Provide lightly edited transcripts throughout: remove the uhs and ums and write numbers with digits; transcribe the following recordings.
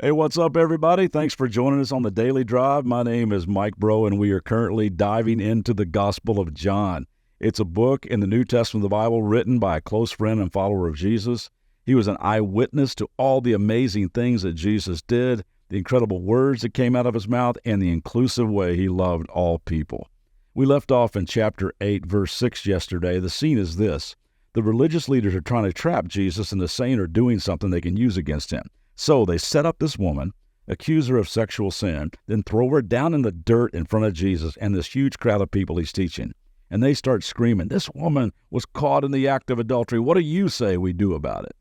Hey, what's up, everybody? Thanks for joining us on the Daily Drive. My name is Mike Bro, and we are currently diving into the Gospel of John. It's a book in the New Testament of the Bible written by a close friend and follower of Jesus. He was an eyewitness to all the amazing things that Jesus did, the incredible words that came out of his mouth, and the inclusive way he loved all people. We left off in chapter 8, verse 6 yesterday. The scene is this. The religious leaders are trying to trap Jesus into saying or doing something they can use against him. So they set up this woman, accuse her of sexual sin, then throw her down in the dirt in front of Jesus and this huge crowd of people he's teaching. And they start screaming, "This woman was caught in the act of adultery. What do you say we do about it?"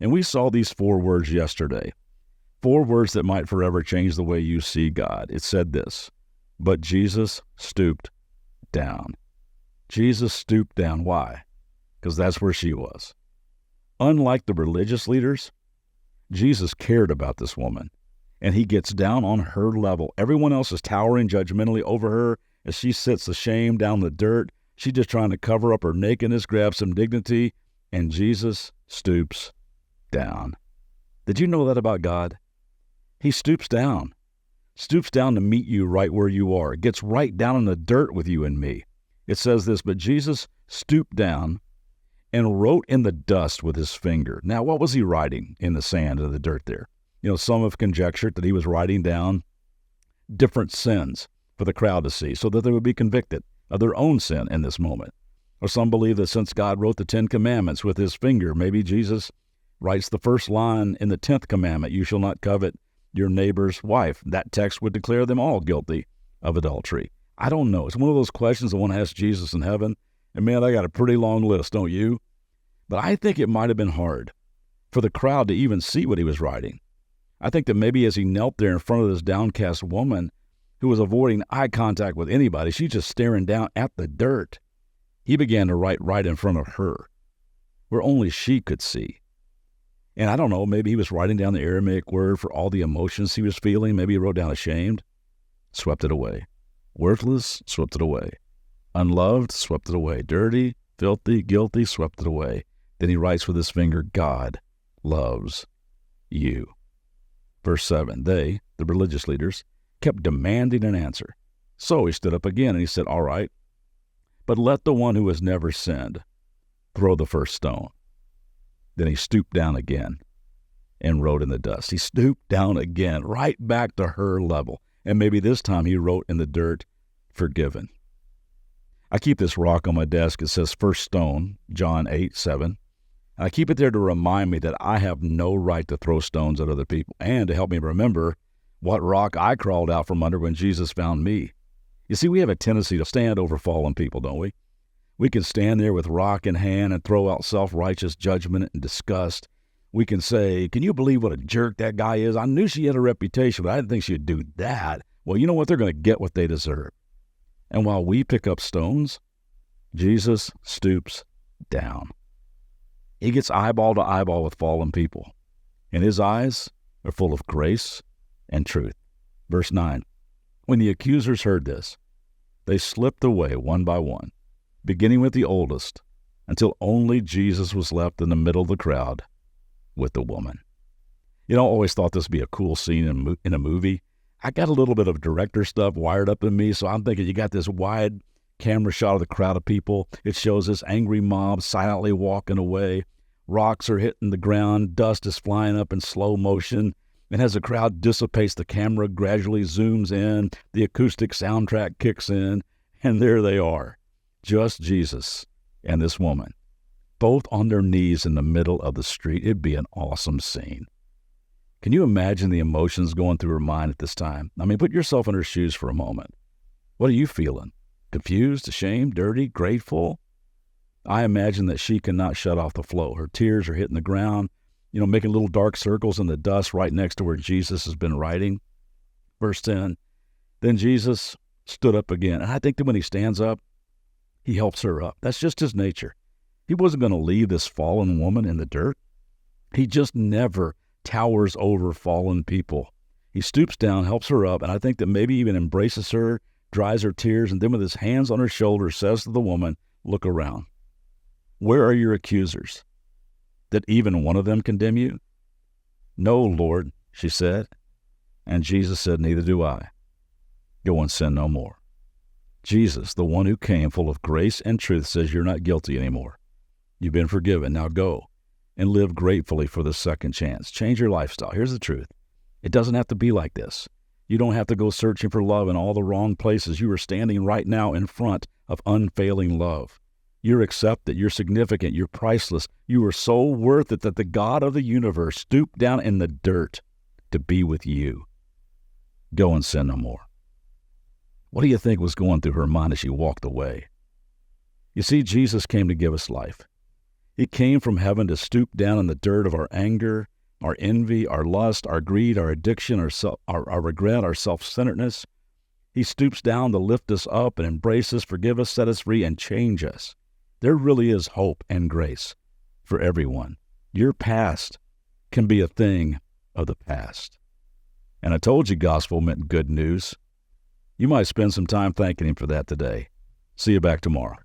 And we saw these 4 words yesterday. 4 words that might forever change the way you see God. It said this, but Jesus stooped down. Jesus stooped down. Why? Because that's where she was. Unlike the religious leaders, Jesus cared about this woman, and he gets down on her level. Everyone else is towering judgmentally over her as she sits ashamed down in the dirt. She's just trying to cover up her nakedness, grab some dignity, and Jesus stoops down. Did you know that about God? He stoops down to meet you right where you are. Gets right down in the dirt with you and me. It says this, but Jesus stooped down and wrote in the dust with his finger. Now, what was he writing in the sand or the dirt there? Some have conjectured that he was writing down different sins for the crowd to see so that they would be convicted of their own sin in this moment. Or some believe that since God wrote the 10 Commandments with his finger, maybe Jesus writes the first line in the 10th commandment, you shall not covet your neighbor's wife. That text would declare them all guilty of adultery. I don't know. It's one of those questions I want to ask Jesus in heaven. And man, I got a pretty long list, don't you? But I think it might have been hard for the crowd to even see what he was writing. I think that maybe as he knelt there in front of this downcast woman who was avoiding eye contact with anybody, she's just staring down at the dirt, he began to write right in front of her, where only she could see. And I don't know, maybe he was writing down the Aramaic word for all the emotions he was feeling. Maybe he wrote down ashamed, swept it away. Worthless, swept it away. Unloved, swept it away. Dirty, filthy, guilty, swept it away. Then he writes with his finger, God loves you. Verse 7, they, the religious leaders, kept demanding an answer. So he stood up again and he said, all right, but let the one who has never sinned throw the first stone. Then he stooped down again and wrote in the dust. He stooped down again, right back to her level. And maybe this time he wrote in the dirt, forgiven. I keep this rock on my desk. It says first stone, John 8:7. I keep it there to remind me that I have no right to throw stones at other people and to help me remember what rock I crawled out from under when Jesus found me. You see, we have a tendency to stand over fallen people, don't we? We can stand there with rock in hand and throw out self-righteous judgment and disgust. We can say, can you believe what a jerk that guy is? I knew she had a reputation, but I didn't think she'd do that. Well, you know what? They're going to get what they deserve. And while we pick up stones, Jesus stoops down. He gets eyeball to eyeball with fallen people, and his eyes are full of grace and truth. Verse 9, when the accusers heard this, they slipped away one by one, beginning with the oldest, until only Jesus was left in the middle of the crowd with the woman. I always thought this would be a cool scene in a movie. I got a little bit of director stuff wired up in me, so I'm thinking you got this wide camera shot of the crowd of people. It shows this angry mob silently walking away. Rocks are hitting the ground. Dust is flying up in slow motion. And as the crowd dissipates, the camera gradually zooms in. The acoustic soundtrack kicks in. And there they are, just Jesus and this woman, both on their knees in the middle of the street. It'd be an awesome scene. Can you imagine the emotions going through her mind at this time? I mean, put yourself in her shoes for a moment. What are you feeling? Confused, ashamed, dirty, grateful? I imagine that she cannot shut off the flow. Her tears are hitting the ground, making little dark circles in the dust right next to where Jesus has been writing. Verse 10, then Jesus stood up again. And I think that when he stands up, he helps her up. That's just his nature. He wasn't going to leave this fallen woman in the dirt. He just never towers over fallen people. He stoops down, helps her up, and I think that maybe even embraces her, dries her tears, and then with his hands on her shoulders says to the woman, look around. Where are your accusers? Did even one of them condemn you? No, Lord, she said. And Jesus said, neither do I. Go and sin no more. Jesus, the one who came full of grace and truth, says you're not guilty anymore. You've been forgiven. Now go and live gratefully for the second chance. Change your lifestyle. Here's the truth. It doesn't have to be like this. You don't have to go searching for love in all the wrong places. You are standing right now in front of unfailing love. You're accepted. You're significant. You're priceless. You are so worth it that the God of the universe stooped down in the dirt to be with you. Go and sin no more. What do you think was going through her mind as she walked away? You see, Jesus came to give us life. He came from heaven to stoop down in the dirt of our anger, our envy, our lust, our greed, our addiction, our regret, our self-centeredness. He stoops down to lift us up and embrace us, forgive us, set us free, and change us. There really is hope and grace for everyone. Your past can be a thing of the past. And I told you gospel meant good news. You might spend some time thanking him for that today. See you back tomorrow.